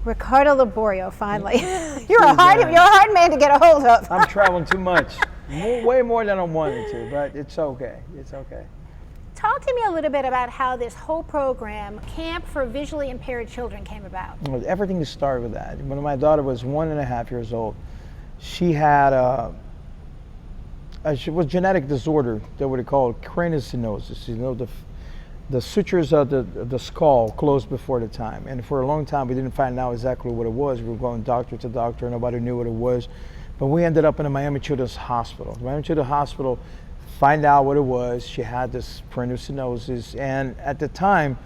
Ricardo Liborio, finally. You're a hard man to get a hold of. I'm traveling too much. Way more than I wanted to, but it's okay. It's okay. Talk to me a little bit about how this whole program, Camp for Visually Impaired Children, came about. Well, everything started with that. When my daughter was 1.5 years old, she had she was genetic disorder that what they call craniosynosis. You know, the sutures of the skull closed before the time, and for a long time we didn't find out exactly what it was. We were going doctor to doctor, nobody knew what it was, but we ended up in the Miami Children's Hospital. The Miami Children's Hospital find out what it was. She had this craniosynosis, and at the time,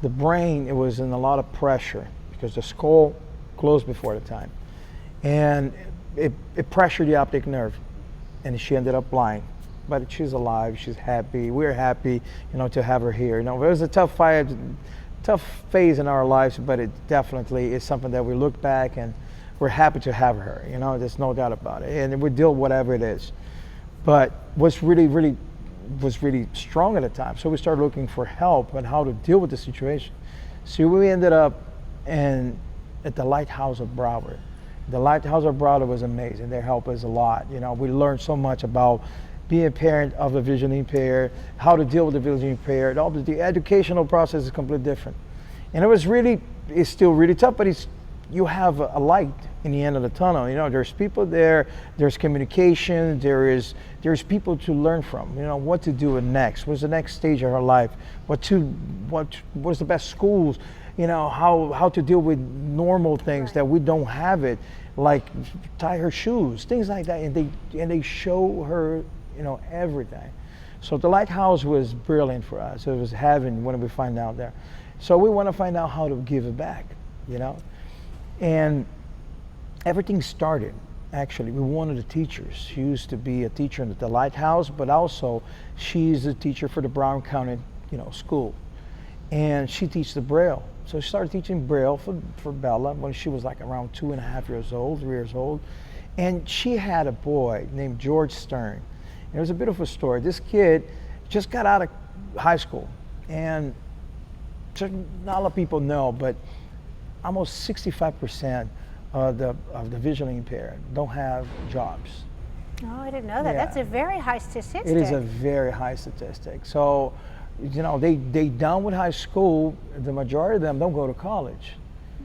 the brain, it was in a lot of pressure because the skull closed before the time, and it pressured the optic nerve, and she ended up blind. But she's alive, she's happy. We're happy, you know, to have her here. You know, it was a tough phase in our lives, but it definitely is something that we look back and we're happy to have her. You know, there's no doubt about it. And we deal with whatever it is. But what's really strong at the time. So we started looking for help on how to deal with the situation. So we ended up at the Lighthouse of Broward. The Lighthouse of Broward was amazing. They helped us a lot. You know, we learned so much about being a parent of a visually impaired, how to deal with the visually impaired. All the educational process is completely different. And it's still really tough, but you have a light in the end of the tunnel. You know, there's people there, there's communication, there's people to learn from. You know, what to do next, what's the next stage of our life, what's the best schools, you know, how to deal with normal things that we don't have it, like tie her shoes, things like that. And they show her, you know, everything. So the Lighthouse was brilliant for us. It was heaven when we find out there. So we want to find out how to give it back, you know. And everything started, actually, with one of the teachers. She used to be a teacher at the Lighthouse, but also she's a teacher for the Brown County, you know, school. And she teaches the Braille. So she started teaching Braille for Bella when she was like around 2.5 years old, 3 years old. And she had a boy named George Stern. It was a bit of a story. This kid just got out of high school, and not a lot of people know, but almost 65% of the visually impaired don't have jobs. Oh, I didn't know that. Yeah. That's a very high statistic. It is a very high statistic. So, you know, they done with high school. The majority of them don't go to college.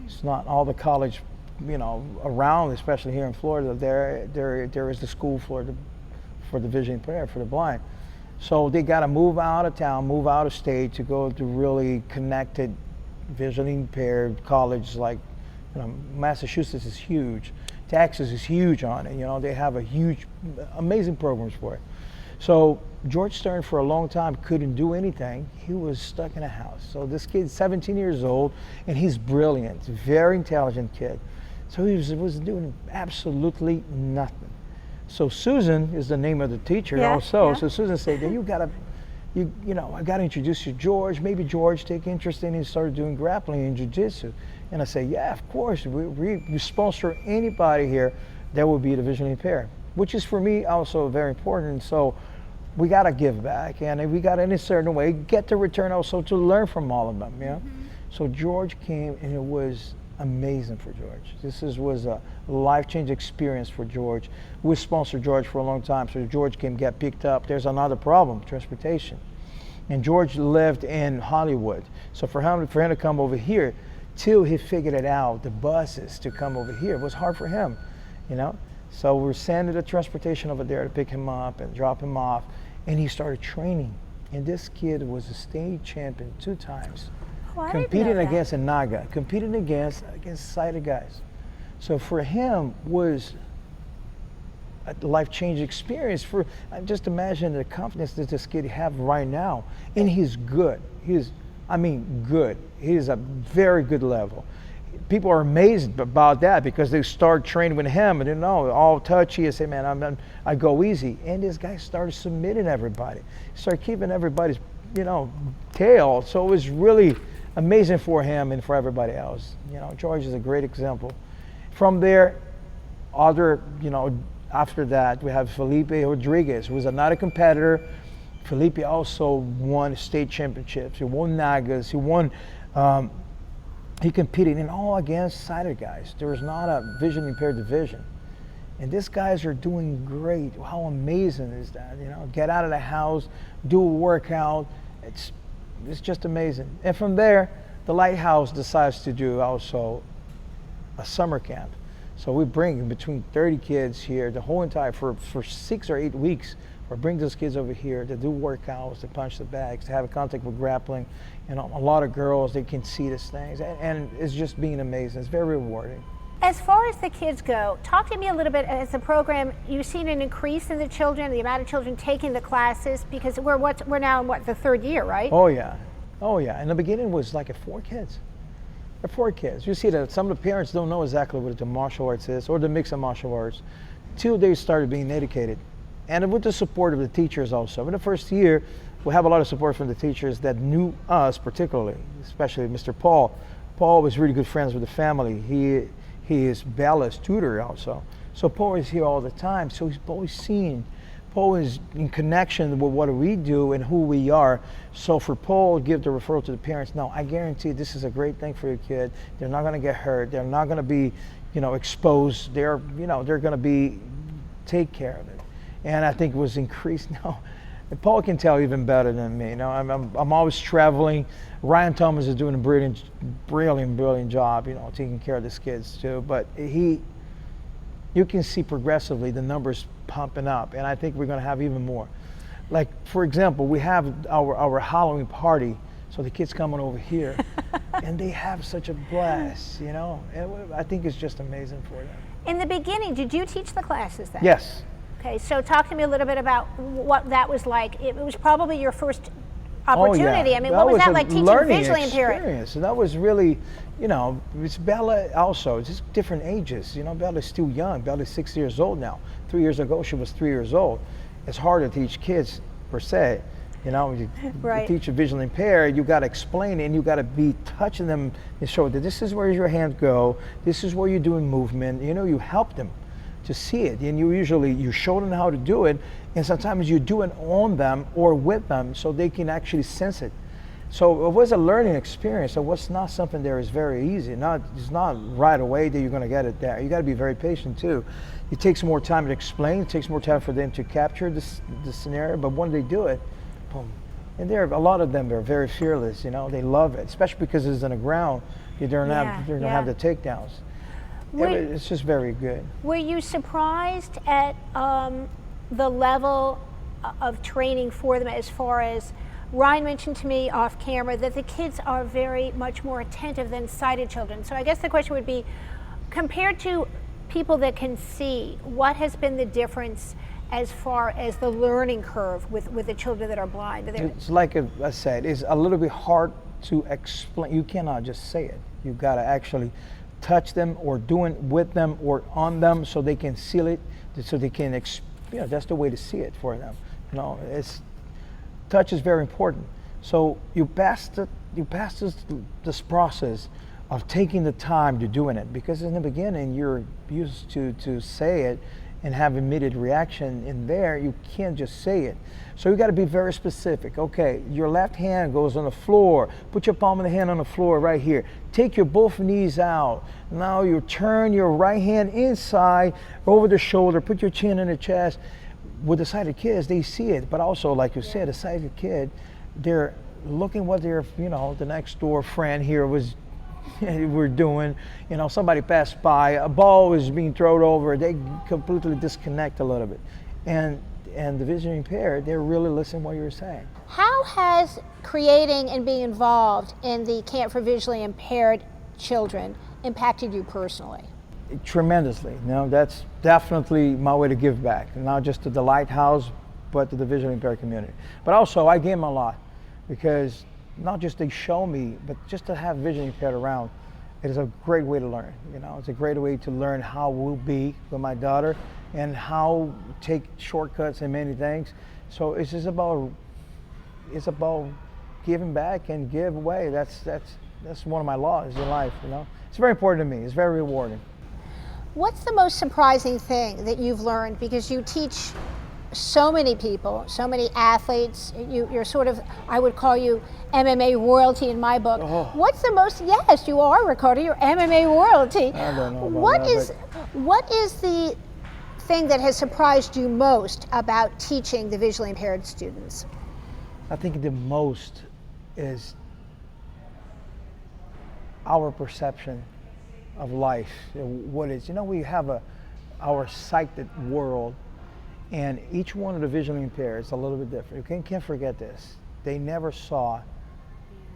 It's not all the college, you know, around, especially here in Florida. There is the school for the vision impaired, for the blind. So they got to move out of town, move out of state to go to really connected visually impaired colleges. Like, you know, Massachusetts is huge, Texas is huge on it. You know, they have a huge, amazing programs for it. So George Stern for a long time couldn't do anything. He was stuck in a house. So this kid's 17 years old, and he's brilliant, very intelligent kid. So he was doing absolutely nothing. So Susan is the name of the teacher also. Yeah. So Susan said, you know, I gotta introduce you to George. Maybe George take interest in it and started doing grappling and jiu-jitsu. And I say, yeah, of course. We sponsor anybody here that would be the visually impaired, which is for me also very important. So we gotta give back, and we gotta in a certain way get the return also to learn from all of them. Yeah. Mm-hmm. So George came, and it was amazing for George. Was a life-changing experience for George. We sponsored George for a long time, so George can get picked up. There's another problem, transportation. And George lived in Hollywood. So for him to come over here, till he figured it out, the buses to come over here, it was hard for him, you know? So we're sending the transportation over there to pick him up and drop him off, and he started training. And this kid was a state champion 2 times. Competing against a Naga, competing against sighted guys. So for him was a life-changing experience. For just imagine the confidence that this kid have right now, and he's good. Good. He's a very good level. People are amazed about that because they start training with him, and you know, all touchy. And say, man, I go easy, and this guy started submitting everybody. He started keeping everybody's, you know, tail. So it was really amazing for him and for everybody else. You know, George is a great example. From there, after that, we have Felipe Rodriguez, who was another competitor. Felipe also won state championships. He won Nagas. He won he competed in all against sighted guys. There was not a vision impaired division. And these guys are doing great. How amazing is that? You know, get out of the house, do a workout. It's just amazing. And from there, the Lighthouse decides to do also a summer camp. So we bring between 30 kids here, the whole entire, for 6 or 8 weeks. We bring those kids over here to do workouts, to punch the bags, to have a contact with grappling. And a lot of girls, they can see these things. And it's just being amazing. It's very rewarding. As far as the kids go, talk to me a little bit as the program, you've seen an increase in the children, the amount of children taking the classes, because we're now in the third year, right? Oh yeah. In the beginning it was like 4 kids. 4 kids. You see that some of the parents don't know exactly what the martial arts is or the mix of martial arts till they started being educated. And with the support of the teachers also. In the first year, we have a lot of support from the teachers that knew us particularly, especially Mr. Paul. Paul was really good friends with the family. He is Bella's tutor also. So Paul is here all the time, so he's always seen. Paul is in connection with what we do and who we are. So for Paul to give the referral to the parents, no, I guarantee this is a great thing for your kid. They're not gonna get hurt. They're not gonna be, exposed. They're gonna be, take care of it. And I think it was increased now. And Paul can tell even better than me. I'm always traveling. Ryan Thomas is doing a brilliant job, taking care of these kids too. But you can see progressively the numbers pumping up, and I think we're going to have even more. Like, for example, we have our Halloween party, so the kids coming over here, and they have such a blast, And I think it's just amazing for them. In the beginning, did you teach the classes then? Yes. Okay, so talk to me a little bit about what that was like. It was probably your first opportunity. Oh, yeah. I mean, what was that like teaching visually impaired? And that was really, it's Bella also. It's just different ages. Bella's still young. Bella's 6 years old now. 3 years ago, she was 3 years old. It's hard to teach kids per se. You teach a visually impaired, you got to explain it, and you got to be touching them and show that this is where your hands go. This is where you're doing movement. You help them to see it, and you show them how to do it, and sometimes you do it on them or with them so they can actually sense it. So it was a learning experience. It was not something that is very easy. It's not right away that you're going to get it there. You got to be very patient too. It takes more time to explain. It takes more time for them to capture the scenario. But when they do it, boom. And a lot of them are very fearless. They love it, especially because it's on the ground. You don't have the takedowns. It's just very good. Were you surprised at the level of training for them, as far as Ryan mentioned to me off camera that the kids are very much more attentive than sighted children? So I guess the question would be, compared to people that can see, what has been the difference as far as the learning curve with the children that are blind? It's like I said, it's a little bit hard to explain. You cannot just say it. You've got to actually touch them or do it with them or on them so they can see it, so they can, that's the way to see it for them. Touch is very important. So you pass this process of taking the time to doing it, because in the beginning you're used to say it and have immediate reaction. In there, you can't just say it. So you got to be very specific. Okay, your left hand goes on the floor. Put your palm of the hand on the floor right here. Take your both knees out. Now you turn your right hand inside over the shoulder. Put your chin in the chest. With the sighted kids, they see it, but also, like you said, a sighted kid, they're looking what their, the next door friend here was we're doing. Somebody passed by, a ball is being thrown over, they completely disconnect a little bit. And the vision impaired, they're really listening what you're saying. How has creating and being involved in the Camp for Visually Impaired Children impacted you personally? Tremendously. That's definitely my way to give back, not just to the Lighthouse, but to the visually impaired community. But also, I gave them a lot, because not just they show me, but just to have visually impaired around, it is a great way to learn. It's a great way to learn how we'll be with my daughter and how take shortcuts in many things. So it's about giving back and give away. That's one of my laws in life. It's very important to me. It's very rewarding. What's the most surprising thing that you've learned, because you teach so many people, so many athletes. You're sort of, I would call you MMA royalty in my book. Oh. What's the most, yes, you are, Ricardo, you're MMA royalty. I don't know about What is the thing that has surprised you most about teaching the visually impaired students? I think the most is our perception of life. What is, we have our sighted world, and each one of the visually impaired is a little bit different. You can't forget this. They never saw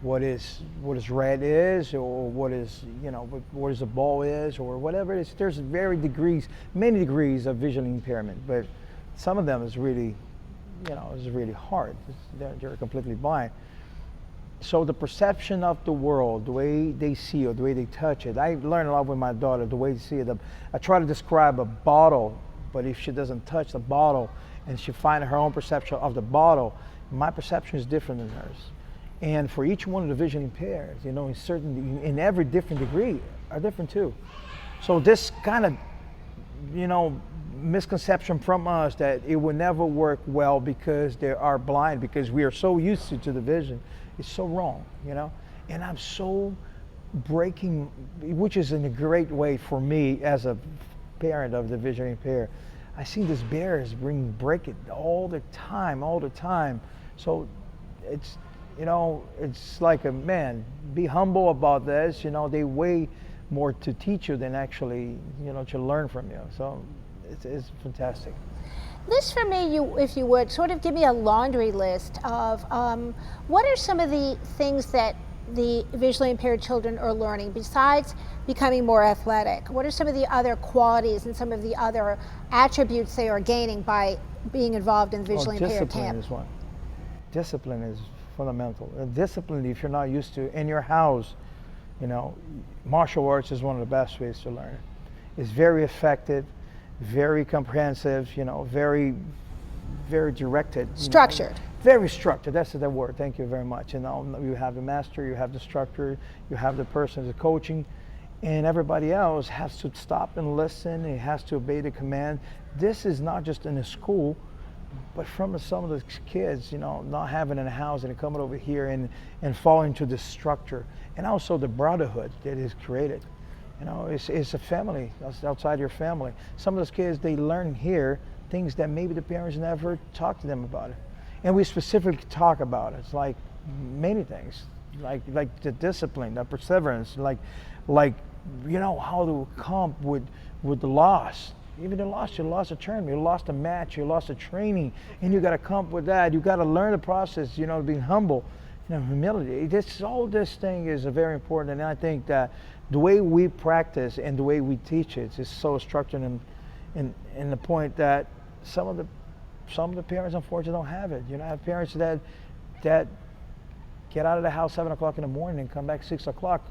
what is red is, or what is a ball is, or whatever it is. There's many degrees of visual impairment, but some of them is really, is really hard. They're completely blind. So the perception of the world, the way they see it, the way they touch it. I learned a lot with my daughter, the way they see it. I try to describe a bottle, but if she doesn't touch the bottle and she finds her own perception of the bottle, my perception is different than hers. And for each one of the vision impaired, in every different degree are different too. So this kind of, misconception from us that it will never work well because they are blind, because we are so used to the vision, is so wrong, And I'm so breaking, which is in a great way for me as a parent of the vision impaired. I see these barriers break it all the time. So it's, it's like be humble about this. They way more to teach you than actually, to learn from you. So it's fantastic. List for me, if you would, sort of give me a laundry list of what are some of the things that the visually impaired children are learning besides becoming more athletic? What are some of the other qualities and some of the other attributes they are gaining by being involved in the visually impaired camp? Discipline is one. Discipline is fundamental. Discipline, if you're not used to in your house, martial arts is one of the best ways to learn it. It's very effective, very comprehensive, very, very directed. Structured. Very structured, that's the word, thank you very much. You have the master, you have the instructor, you have the person, the coaching, and everybody else has to stop and listen, it has to obey the command. This is not just in a school, but from some of the kids, not having in a house and coming over here and falling into the structure. And also the brotherhood that is created. It's a family, outside your family. Some of those kids, they learn here things that maybe the parents never talked to them about it. And we specifically talk about it. It's like many things, like the discipline, the perseverance, like how to comp with the loss. Even the loss, you lost a tournament, you lost a match, you lost a training, and you got to comp with that. You got to learn the process, being humble, humility. All this thing is very important, and I think that the way we practice and the way we teach it is so structured, in the point that some of the parents unfortunately don't have it. I have parents that get out of the house 7 o'clock in the morning and come back 6 o'clock,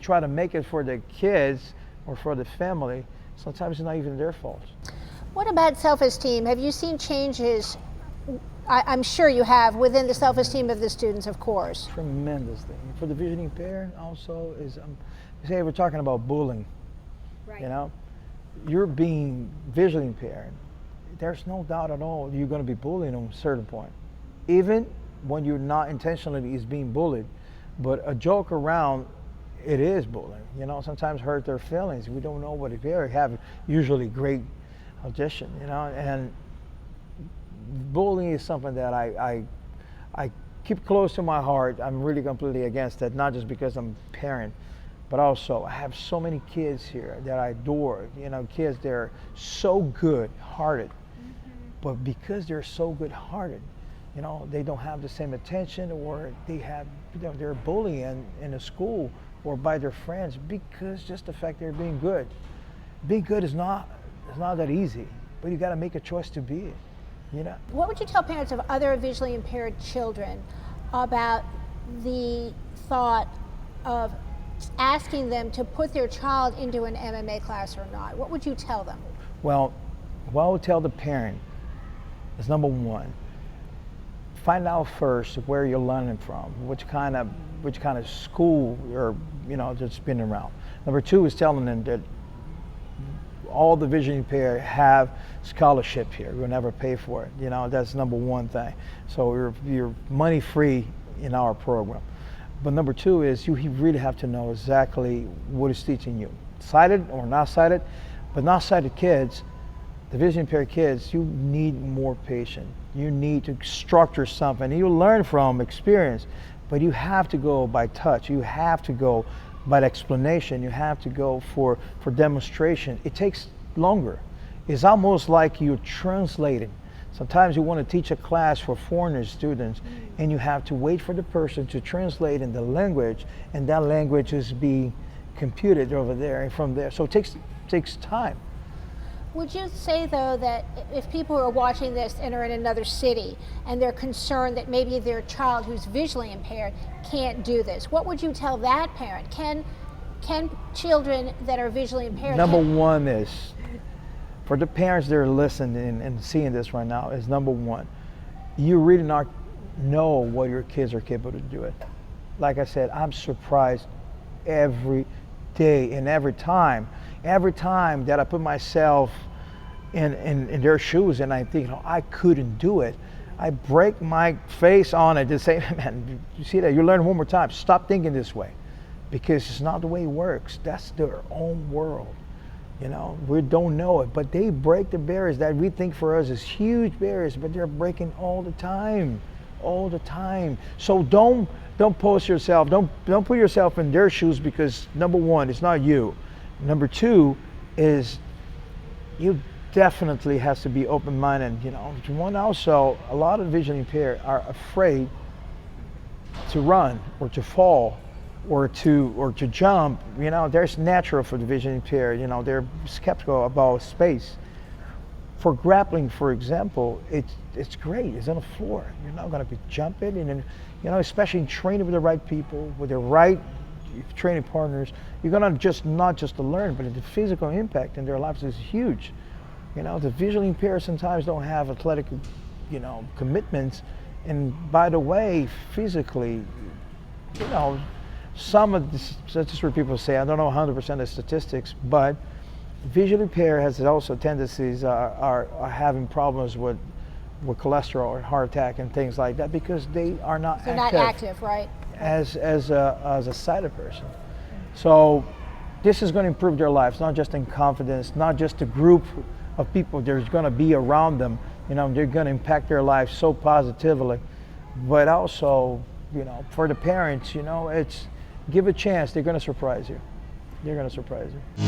try to make it for the kids or for the family. Sometimes it's not even their fault. What about self-esteem? Have you seen changes, I'm sure you have, within the self-esteem of the students, of course? Tremendously. For the vision impaired also is, say we're talking about bullying, Right. You're being visually impaired. There's no doubt at all you're going to be bullied at a certain point. Even when you're not intentionally is being bullied, but a joke around, it is bullying. Sometimes hurt their feelings. We don't know what it is. Have usually great audition, and bullying is something that I keep close to my heart. I'm really completely against that, not just because I'm a parent, but also I have so many kids here that I adore. Kids, they're so good-hearted, but because they're so good-hearted, they don't have the same attention, or they're bullying in a school or by their friends because just the fact they're being good. Being good is not that easy, but you got to make a choice to be it. What would you tell parents of other visually impaired children about the thought of asking them to put their child into an MMA class or not? What would you tell them? Well, what I would tell the parent is, number one, find out first where you're learning from, which kind of school you're just been around. Number two is telling them that all the vision impaired have scholarship here. We'll never pay for it. You know, that's number one thing. So you're money free in our program. But number two is you really have to know exactly what is teaching you. Sighted or not sighted, but not sighted kids, the vision impaired kids, you need more patience. You need to structure something. You learn from experience, but you have to go by touch. You have to go by explanation. You have to go for demonstration. It takes longer. It's almost like you're translating. Sometimes you want to teach a class for foreigner students, and you have to wait for the person to translate in the language, and that language is being computed over there and from there. So it takes time. Would you say, though, that if people are watching this and are in another city and they're concerned that maybe their child who's visually impaired can't do this, what would you tell that parent? Can children that are visually impaired... Number one is, for the parents that are listening and seeing this right now, is number one, you really not know what your kids are capable of doing. Like I said, I'm surprised every day and every time that I put myself in their shoes and I think, I couldn't do it, I break my face on it to say, man, you see that? You learn one more time. Stop thinking this way, because it's not the way it works. That's their own world. You know, we don't know it, but they break the barriers that we think for us is huge barriers, but they're breaking all the time. So don't post yourself, don't put yourself in their shoes, because number one, it's not you. Number two is you definitely has to be open-minded. You know, one also, a lot of vision impaired are afraid to run or to fall or to jump. You know, there's natural for the vision impaired. You know, they're skeptical about space. For grappling, for example, it's great. It's on the floor. You're not going to be jumping, and you know, especially in training with the right people, with the right training partners, you're going to not just to learn, but the physical impact in their lives is huge. You know, the visually impaired sometimes don't have athletic, you know, commitments, and by the way, physically, you know, some of this, that's just what people say. I don't know 100% of the statistics, but visually impaired has also tendencies are having problems with cholesterol and heart attack and things like that, because they are not They're active. not active, right? As a sighted person. So this is going to improve their lives, not just in confidence, not just a group of people there's going to be around them. You know, they're going to impact their lives so positively, but also, you know, for the parents, you know, it's give a chance. They're going to surprise you. They're going to surprise you.